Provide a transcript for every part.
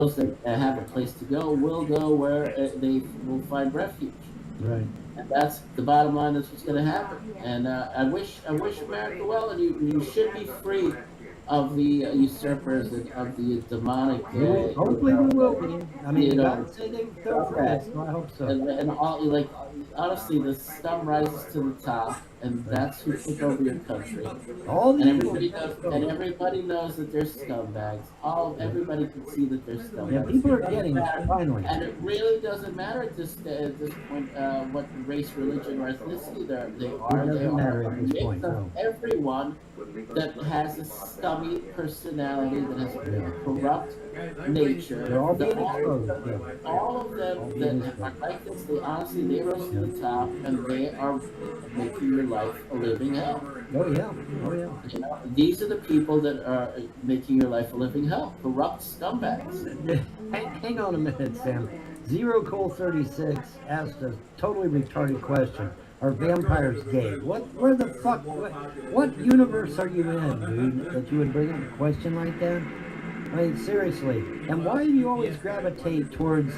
those that have a place to go will go where they will find refuge. Right. And that's the bottom line. That's what's going to happen. And I wish America well, and you should be free of the usurpers and of the demonic, Hopefully we will be. I mean, you the know, gods say they go for scumbags. us, so I hope so. And all like honestly, the scum rises to the top, and Right. that's who took over your country. All the And evil everybody knows that they're scumbags. Everybody can see that they're Yeah, scumbags. people It are doesn't getting it, matter, finally. and it really doesn't matter at this point what race, religion, or ethnicity they are. It They doesn't matter are at a this mix point, of no. everyone that has a scummy personality, that has a corrupt nature. They're all The- being exposed. Yeah. all of them that are like this, they rose to the top, and they are making your life a living hell. Oh yeah. Oh yeah. You know, these are the people that are making your life a living hell. Corrupt scumbags. Hang on a minute, Sam. Zero Cole 36 asked a totally retarded question. Are vampires gay? Where the fuck? What universe are you in, dude? That you would bring up a question like that? I mean, seriously. And why do you always gravitate towards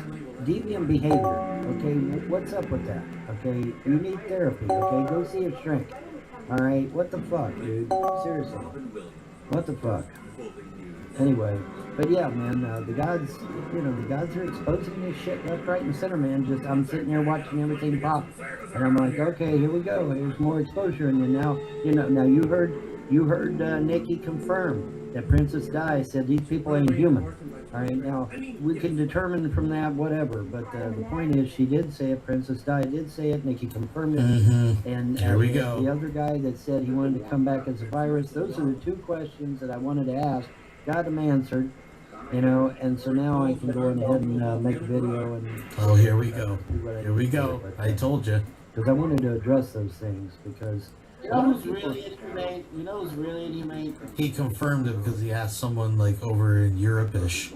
deviant behavior? Okay, what's up with that? Okay, you need therapy. Okay, go see a shrink. All right, what the fuck, dude? Seriously, what the fuck? Anyway, but yeah, man, the gods, the gods are exposing this shit left, right, and center, man. Just I'm sitting there watching everything pop, and I'm like, okay, here we go. Here's more exposure, and then now, now you heard Nikki confirm that Princess Di said these people ain't human. All right, now we can determine from that whatever, but the point is, she did say it. Princess Di did say it. Nikki confirmed it, and Here we go. the other guy that said he wanted to come back as a virus. Those are the two questions that I wanted to ask. Got them answered, and so now I can go on ahead and make a video and. Oh, here we go. do what Here we need to go. do, I told you. because I wanted to address those things because. You know who's really inhumane? You know who's really inhumane? He confirmed it because he asked someone like over in Europe-ish,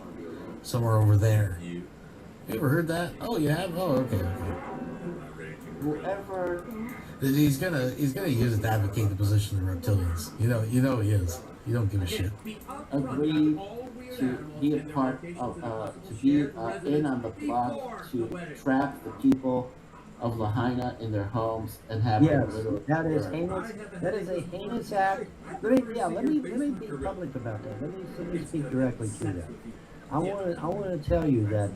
somewhere over there. You ever heard that? Oh, you have? Oh, okay. Whoever He's gonna use it to advocate the position of the reptilians. You know he is. You don't give a shit. agreed to be a part of, to be in on the plot to trap the people of Lahaina in their homes and have Yes, them literally that is burned. heinous. That is a heinous act. Let me be public about that. Let me speak directly to that. I want to tell you that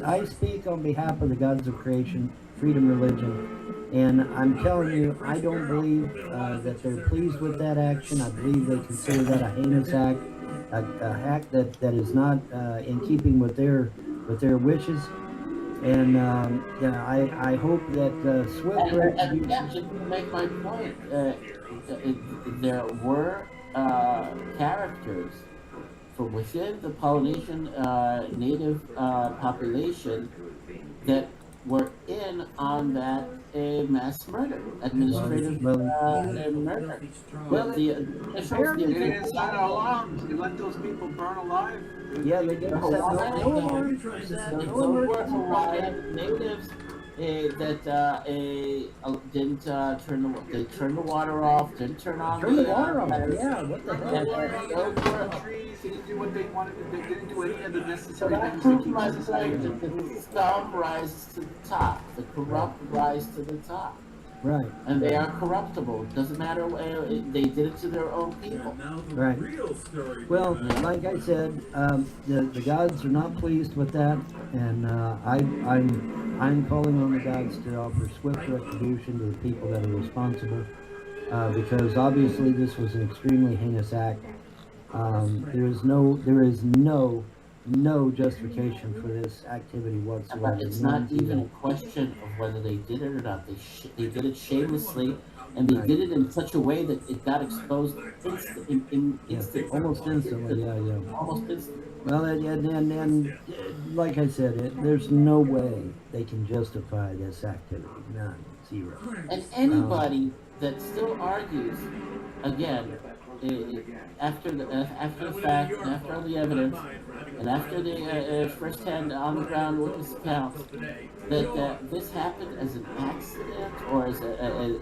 I speak on behalf of the gods of creation, freedom, religion, and I'm telling you I don't believe that they're pleased with that action. I believe they consider that a heinous act, a act that is not in keeping with their wishes. And I hope that swift And retribution. yeah, just to make my point, there were characters from within the Polynesian native population that were in on that mass murder, administrative murder. Well, The fair- officials, They didn't sign our alarms. They let those people burn alive. Yeah, they did. No, No no, no were Hawaiian natives that didn't they turned the water off, didn't turn on Turn the water off. Yeah, what the They hell? didn't cut the trees. They didn't do what they wanted to do. They didn't do any of the So necessary that things to proves keep my society. point that the scum rises to the top, the corrupt rise to the top, Right, and they are corruptible. It doesn't matter. They did it to their own people. right. Well, like I said, the gods are not pleased with that, and I'm calling on the gods to offer swift retribution to the people that are responsible, because obviously this was an extremely heinous act. There is no justification for this activity whatsoever. But it's not None, even zero. a question of whether they did it or not. They did it shamelessly, and they did it in such a way that it got exposed instantly. Almost instantly. Yeah. Almost instantly. Well, and like I said, there's no way they can justify this activity. None. Zero. And anybody that still argues, again, after the fact, and after all the evidence, and after the first-hand on-the-ground witness accounts, that this happened as an accident or as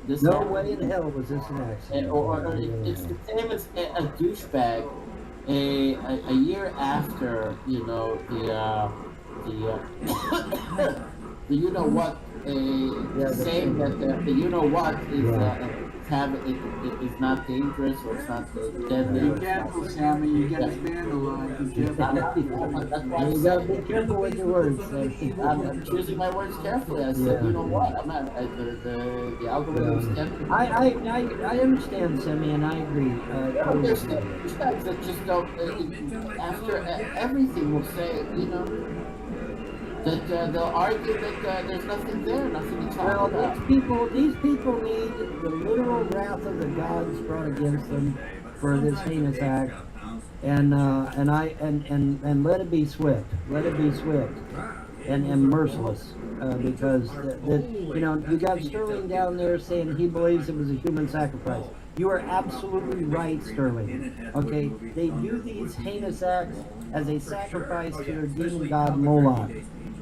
this No happened- way in hell was this an accident. or it's the same as a douchebag a year after, you know, the you know what, saying that the you know what is is not dangerous or it's not deadly. Be careful, Sammy. You get vandalized. Be careful. That's why You I'm gotta saying. be careful with your words. Sammy. I'm choosing my words carefully. I said, you know what? I'm not. The algorithm is tempting. I understand, Sammy, and I agree. Totally There's agree. douchebags that just don't. After everything, will say, you know, that they'll argue that there's nothing there, nothing to talk Well, about. these people need the literal wrath of the gods brought against them for this heinous act, and let it be swift. Let it be swift and merciless, because you know, you got Sterling down there saying he believes it was a human sacrifice. You are absolutely right, Sterling. Okay, they do these heinous acts as a sacrifice to their demon god Moloch.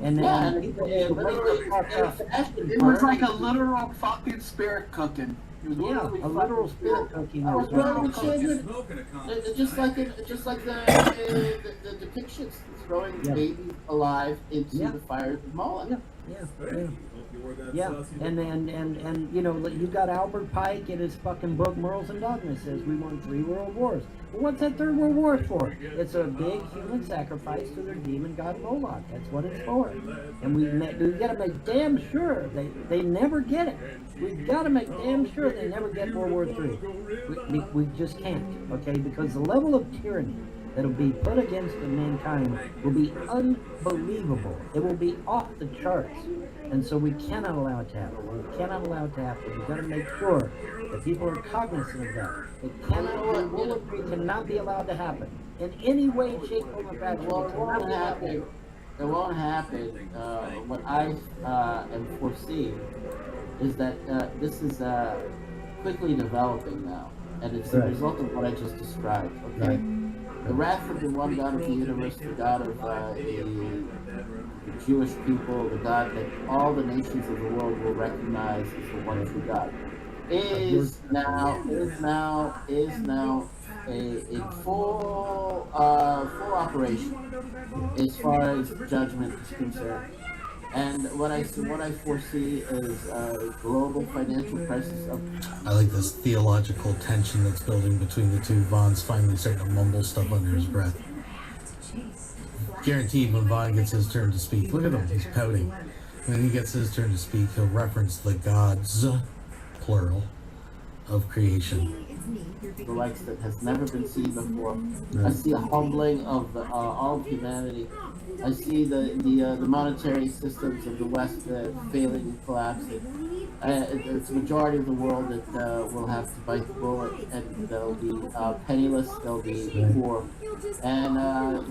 And Yeah, then and people it literally talk up. It was like a literal fucking spirit cooking. It was Yeah, literally a literal spirit cooking. I was is what- throwing the children, just like the depictions, throwing Yeah. babies alive into Yeah. the fires of Moloch. Yeah. Yeah, and you know, you got Albert Pike in his fucking book Morals and Dogma says we won 3 world wars. Well, what's that 3rd World War for? It's a big human sacrifice to their demon god Moloch. That's what it's for. And we gotta make damn sure they never get it. We've got to make damn sure they never get World War III. We just can't, okay? Because the level of tyranny that'll be put against mankind will be unbelievable. It will be off the charts. And so we cannot allow it to happen. We cannot allow it to happen. We've got to make sure that people are cognizant of that. It cannot be allowed to happen in any way, shape, or fashion. Well, It cannot be happen. It won't happen. What I am foreseeing is that this is quickly developing now, and it's the Right. result of what I just described. Okay, the wrath of the one God of the universe, the God of the Jewish people, the God that all the nations of the world will recognize as the one true God, is now a full operation as far as judgment is concerned. And what I foresee is a global financial crisis of I like this theological tension that's building between the two. Vaughn's finally starting to mumble stuff under his breath. Guaranteed when Vaughn gets his turn to speak, look at him, he's pouting. When he gets his turn to speak, he'll reference the gods, plural, of creation. the likes that has never been seen before. I see a humbling of all of humanity. I see the monetary systems of the West failing and collapsing. It's a majority of the world that will have to bite the bullet, and they'll be penniless, they'll be poor. And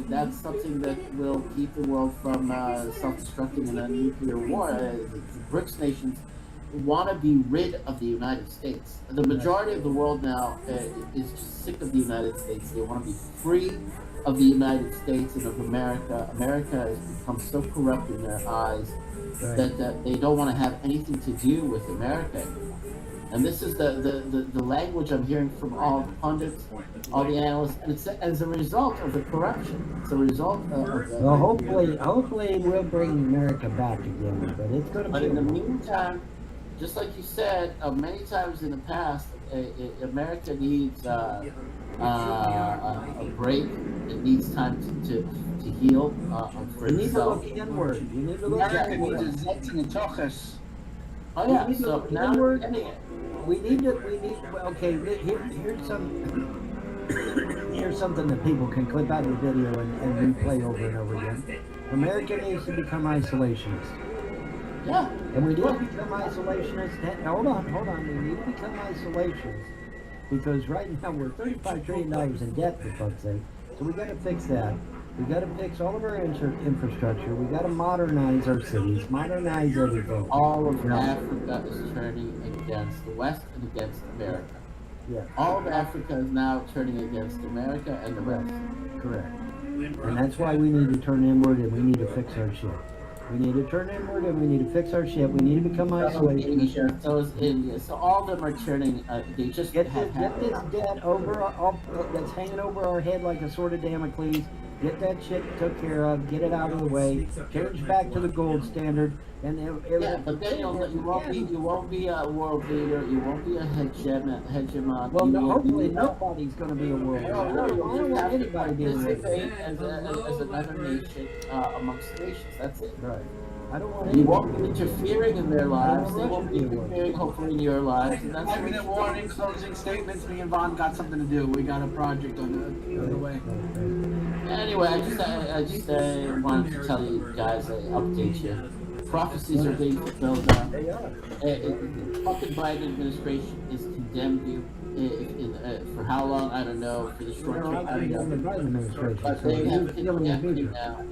that's something that will keep the world from self-destructing in a nuclear war. The BRICS nations want to be rid of the United States. The majority of the world now is just sick of the United States. They want to be free of the United States and of America. America has become so corrupt in their eyes that they don't want to have anything to do with America anymore. And this is the language I'm hearing from all the pundits, all the analysts, and it's as a result of the corruption. It's a result of the... Well, hopefully we'll bring America back again, but it's going to But be... in the meantime, just like you said, many times in the past, America needs a break. It needs time to heal for We need to itself. look inward. We need to look America inward. needs a Zetzen and Tochas. Oh yeah, We need to so look now we're inward. getting it. Okay, here's something that people can clip out of the video and replay over and over again. America needs to become isolationist. Yeah. And we need to become isolationists. Hold on. We need to become isolationists because right now we're $35 trillion in debt, for fuck's sake. So we got to fix that. We got to fix all of our infrastructure. We got to modernize our cities, modernize everything. All of Yeah. Africa is turning against the West and against America. Yeah, All of Africa is now turning against America and the West. correct. And that's why we need to turn inward and we need to fix our shit. We need to turn inward, and we need to fix our shit. We need to become isolationists. So is India. So all of them are turning. They just Get have this debt over that's hanging over our head like a sword of Damocles. Get that shit took care of. Get it out of the way. Change back to the gold standard. And Yeah, but then you won't be a world leader. You won't be a hegemon. Well, you no, will hopefully be, nobody's going to be a world leader. I don't want anybody to be a world leader. participate as another nation amongst nations. That's it. Right. I don't want You anybody. won't be interfering in their lives. They want won't be Russia to be a world interfering, hopefully, in your lives. And that's what 5-minute warning, closing statements. Me and Vaughn got something to do. We got a project on the way. Anyway, I just wanted to tell you guys, update you. Prophecies are being fulfilled now. They are. The fucking Biden administration has condemned you for how long, I don't know, for the short term, I don't I'm the know. Biden administration. But So they have he's killing condemned you people. now.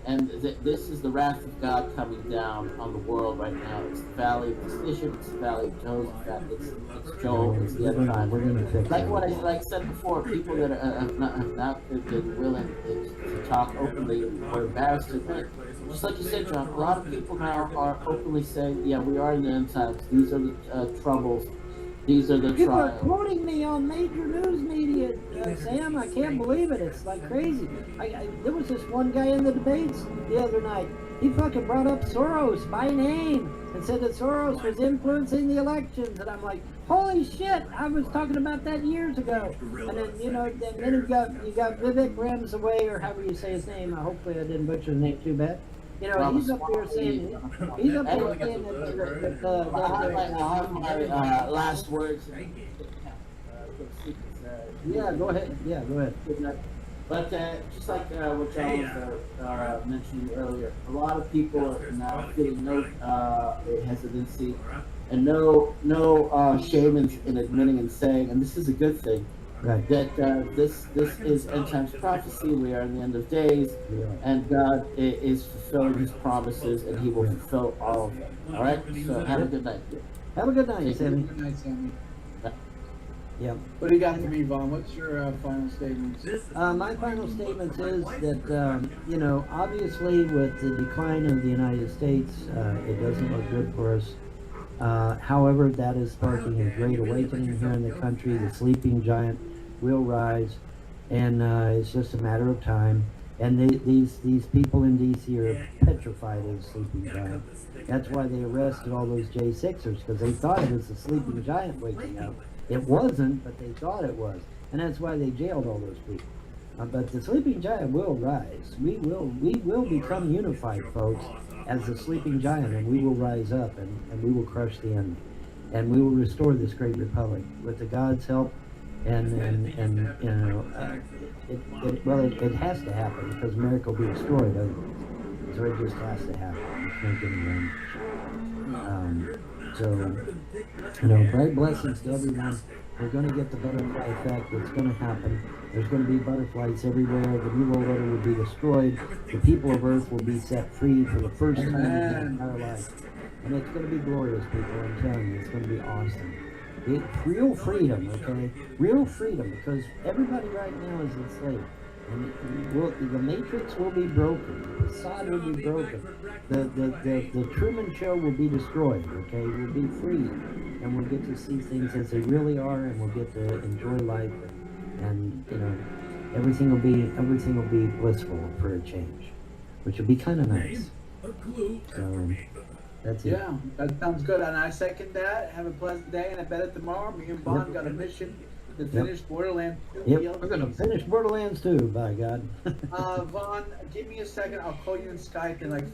And this is the wrath of God coming down on the world right now. It's the valley of decision, it's the valley of Joseph, it's Joel, it's the other time. We're gonna fix Like it. what I said before, people that have not been willing to talk openly or embarrassed to admit. Just like you said, John, a lot of people now are openly saying, yeah, we are in the end times. These are the troubles. These are the People are trials. quoting me on major news media, Sam. I can't believe it. It's like crazy. There was this one guy in the debates the other night. He fucking brought up Soros by name and said that Soros was influencing the elections. And I'm like, holy shit! I was talking about that years ago. And then then you got Vivek Ramaswamy, or however you say his name. Hopefully I didn't butcher his name too bad. He's up there saying that I'll have my last words. yeah, go ahead. Yeah, go ahead. But just like what John was mentioning earlier, a lot of people are now feeling no hesitancy and no shame in admitting and saying, and this is a good thing, Right. that this is end times prophecy. We are in the end of days, Yeah. and God is fulfilling His promises, and He will fulfill all of them. All right. So have a good night. Have a good night, Sammy. Good night, Sammy. Yeah. What do you got for me, Vaughn? What's your final statements? My final statement is that, obviously with the decline of the United States, it doesn't look good for us. However, that is sparking a great awakening here in the country. The sleeping giant will rise, and it's just a matter of time. And these people in D.C. are petrified of the sleeping giant. That's why they arrested all those J6ers, because they thought it was the sleeping giant waking up. It wasn't, but they thought it was. And that's why they jailed all those people. But the sleeping giant will rise. We will become unified, folks, as the sleeping giant, and we will rise up, and we will crush the enemy. And we will restore this great republic with the God's help. And it has to happen, because America will be destroyed otherwise. So it just has to happen. It's not getting done. Bright blessings to everyone. We're going to get the butterfly effect. It's going to happen. There's going to be butterflies everywhere. The New World Order will be destroyed. The people of Earth will be set free for the first time in their entire life. And it's going to be glorious, people. I'm telling you, it's going to be awesome. Real freedom, okay? Real freedom, because everybody right now is enslaved. And the Matrix will be broken. The facade will be broken. The Truman Show will be destroyed, okay? We'll be free. And we'll get to see things as they really are, and we'll get to enjoy life. And everything will be blissful for a change, which will be kind of nice. So that's it. Yeah, that sounds good, and I second that. Have a pleasant day, and I bet it tomorrow. Me and Vaughn got a mission to finish Borderlands 2. Yep, we're gonna finish Borderlands 2, by God. Vaughn, give me a second. I'll call you in Skype in like 5